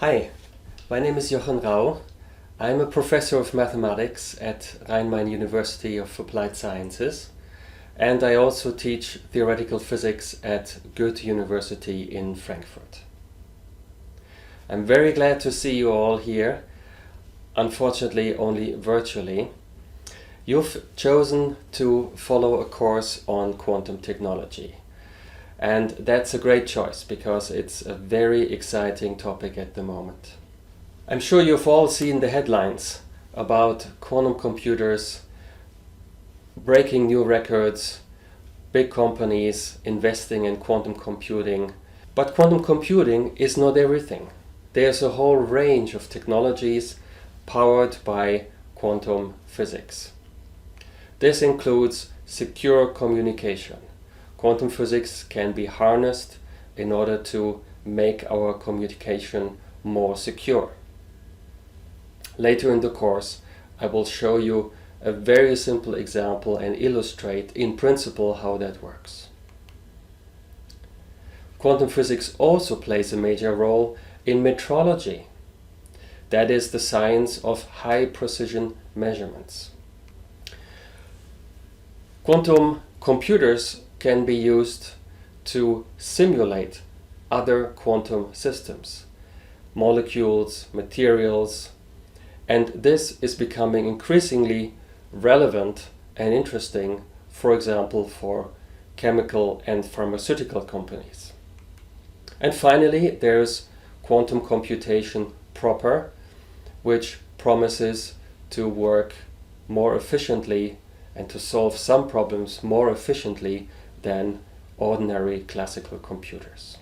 Hi, my name is Jochen Rau. I'm a professor of mathematics at Rhein-Main University of Applied Sciences, and I also teach theoretical physics at Goethe University in Frankfurt. I'm very glad to see you all here, unfortunately only virtually. You've chosen to follow a course on quantum technology. And that's a great choice because it's a very exciting topic at the moment. I'm sure you've all seen the headlines about quantum computers breaking new records, big companies investing in quantum computing. But quantum computing is not everything. There's a whole range of technologies powered by quantum physics. This includes secure communication. Quantum physics can be harnessed in order to make our communication more secure. Later in the course, I will show you a very simple example and illustrate in principle how that works. Quantum physics also plays a major role in metrology. That is the science of high precision measurements. Quantum computers can be used to simulate other quantum systems, molecules, materials, and this is becoming increasingly relevant and interesting, for example, for chemical and pharmaceutical companies. And finally, there's quantum computation proper, which promises to work more efficiently and to solve some problems more efficiently than ordinary classical computers.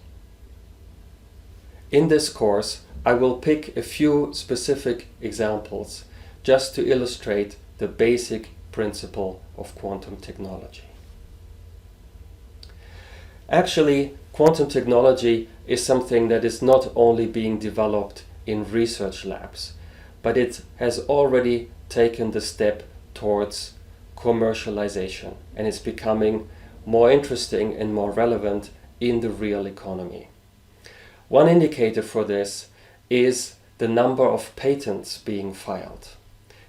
In this course, I will pick a few specific examples just to illustrate the basic principle of quantum technology. Actually, quantum technology is something that is not only being developed in research labs, but it has already taken the step towards commercialization and is becoming more interesting and more relevant in the real economy. One indicator for this is the number of patents being filed.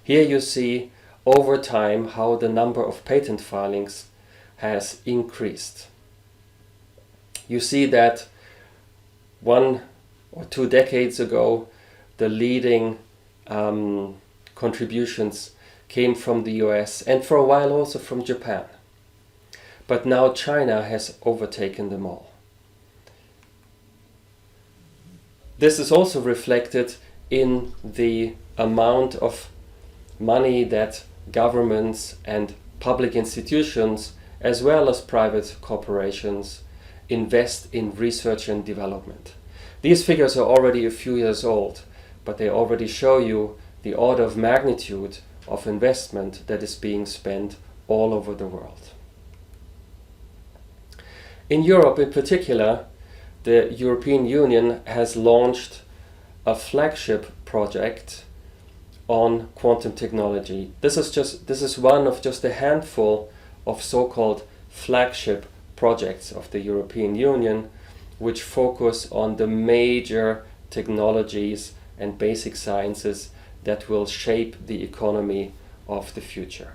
Here you see over time how the number of patent filings has increased. You see that 1 or 2 decades ago the leading contributions came from the US and for a while also from Japan. But now China has overtaken them all. This is also reflected in the amount of money that governments and public institutions, as well as private corporations, invest in research and development. These figures are already a few years old, but they already show you the order of magnitude of investment that is being spent all over the world. In Europe in particular, the European Union has launched a flagship project on quantum technology. This is one of just a handful of so-called flagship projects of the European Union, which focus on the major technologies and basic sciences that will shape the economy of the future.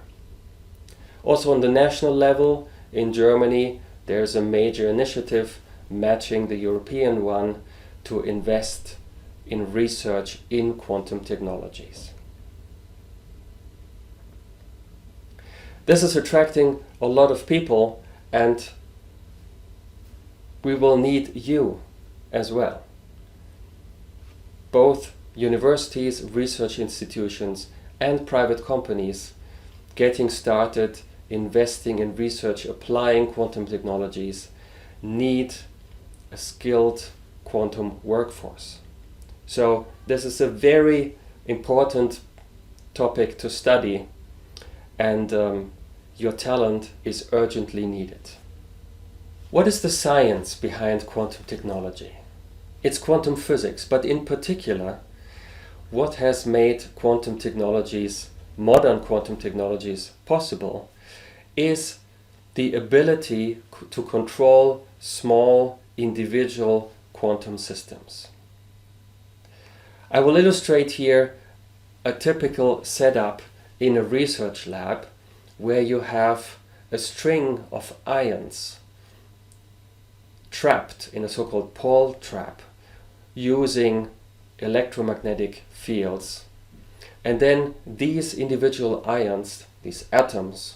Also on the national level, in Germany, there's a major initiative matching the European one to invest in research in quantum technologies. This is attracting a lot of people, and we will need you as well. Both universities, research institutions, and private companies getting started investing in research applying quantum technologies need a skilled quantum workforce. So this is a very important topic to study, and your talent is urgently needed. What is the science behind quantum technology? It's quantum physics, but in particular, what has made quantum technologies, modern quantum technologies, possible is the ability to control small individual quantum systems. I will illustrate here a typical setup in a research lab where you have a string of ions trapped in a so-called Paul trap using electromagnetic fields. And then these individual ions, these atoms,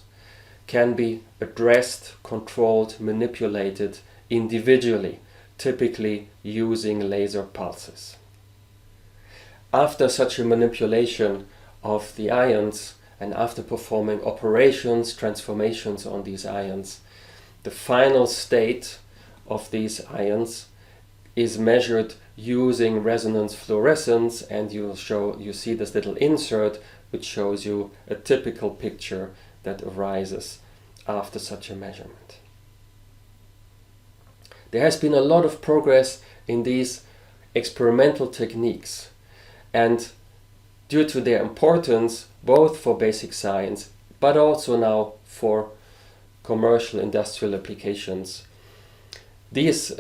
can be addressed, controlled, manipulated individually, typically using laser pulses. After such a manipulation of the ions and after performing operations, transformations on these ions, the final state of these ions is measured using resonance fluorescence, and you see this little insert which shows you a typical picture that arises after such a measurement. There has been a lot of progress in these experimental techniques, and due to their importance both for basic science but also now for commercial industrial applications, these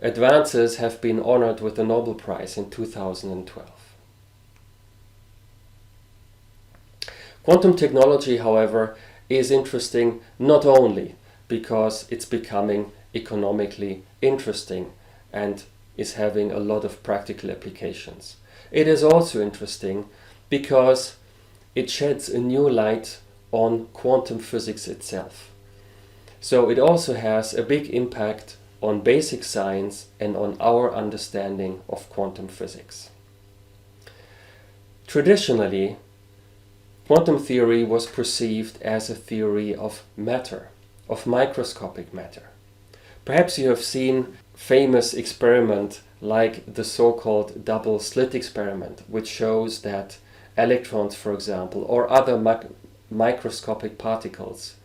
advances have been honored with the Nobel Prize in 2012. Quantum technology, however, is interesting not only because it's becoming economically interesting and is having a lot of practical applications. It is also interesting because it sheds a new light on quantum physics itself. So it also has a big impact on basic science and on our understanding of quantum physics. Traditionally, quantum theory was perceived as a theory of matter, of microscopic matter. Perhaps you have seen famous experiment like the so-called double slit experiment, which shows that electrons, for example, or other microscopic particles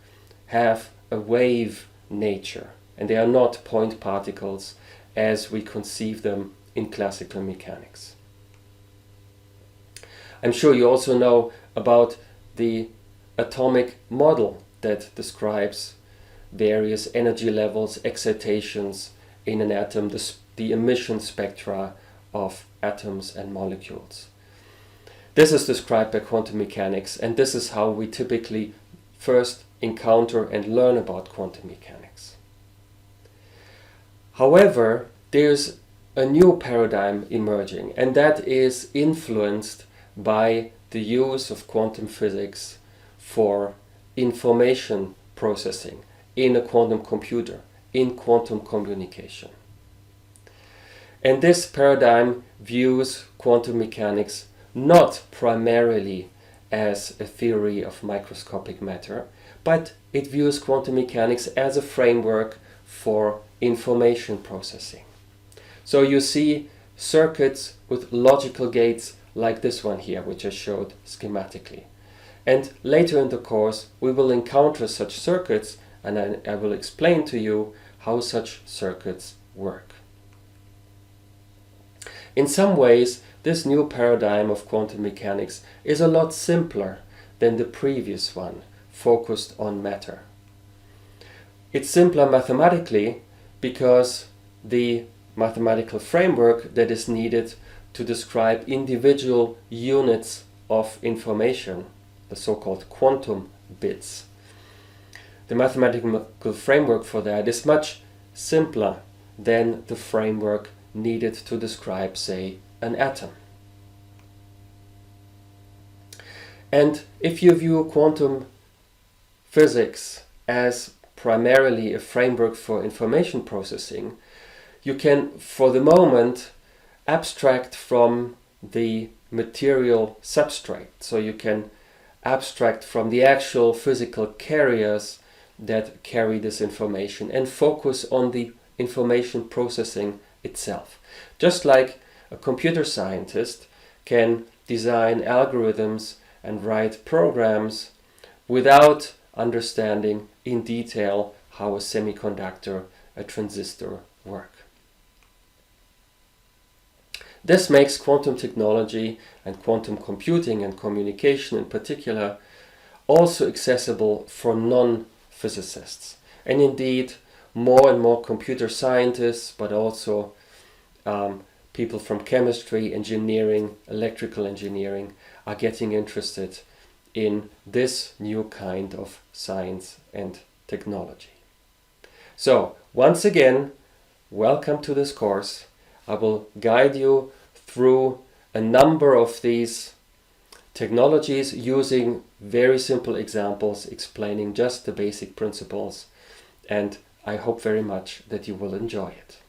have a wave nature, and they are not point particles as we conceive them in classical mechanics. I'm sure you also know about the atomic model that describes various energy levels, excitations in an atom, the emission spectra of atoms and molecules. This is described by quantum mechanics, and this is how we typically first encounter and learn about quantum mechanics. However, there's a new paradigm emerging, and that is influenced by the use of quantum physics for information processing in a quantum computer, in quantum communication. And this paradigm views quantum mechanics not primarily as a theory of microscopic matter, but it views quantum mechanics as a framework for information processing. So you see circuits with logical gates like this one here, which I showed schematically. And later in the course, we will encounter such circuits, and I will explain to you how such circuits work. In some ways, this new paradigm of quantum mechanics is a lot simpler than the previous one, focused on matter. It's simpler mathematically because the mathematical framework that is needed to describe individual units of information, the so-called quantum bits, the mathematical framework for that is much simpler than the framework needed to describe, say, an atom. And if you view quantum physics as primarily a framework for information processing, you can, for the moment, abstract from the material substrate. So you can abstract from the actual physical carriers that carry this information and focus on the information processing itself. Just like a computer scientist can design algorithms and write programs without understanding in detail how a semiconductor, a transistor work. This makes quantum technology and quantum computing and communication in particular also accessible for non-physicists. And indeed, more and more computer scientists, but also people from chemistry, engineering, electrical engineering are getting interested in this new kind of science and technology. So, once again, welcome to this course. I will guide you through a number of these technologies using very simple examples explaining just the basic principles, and I hope very much that you will enjoy it.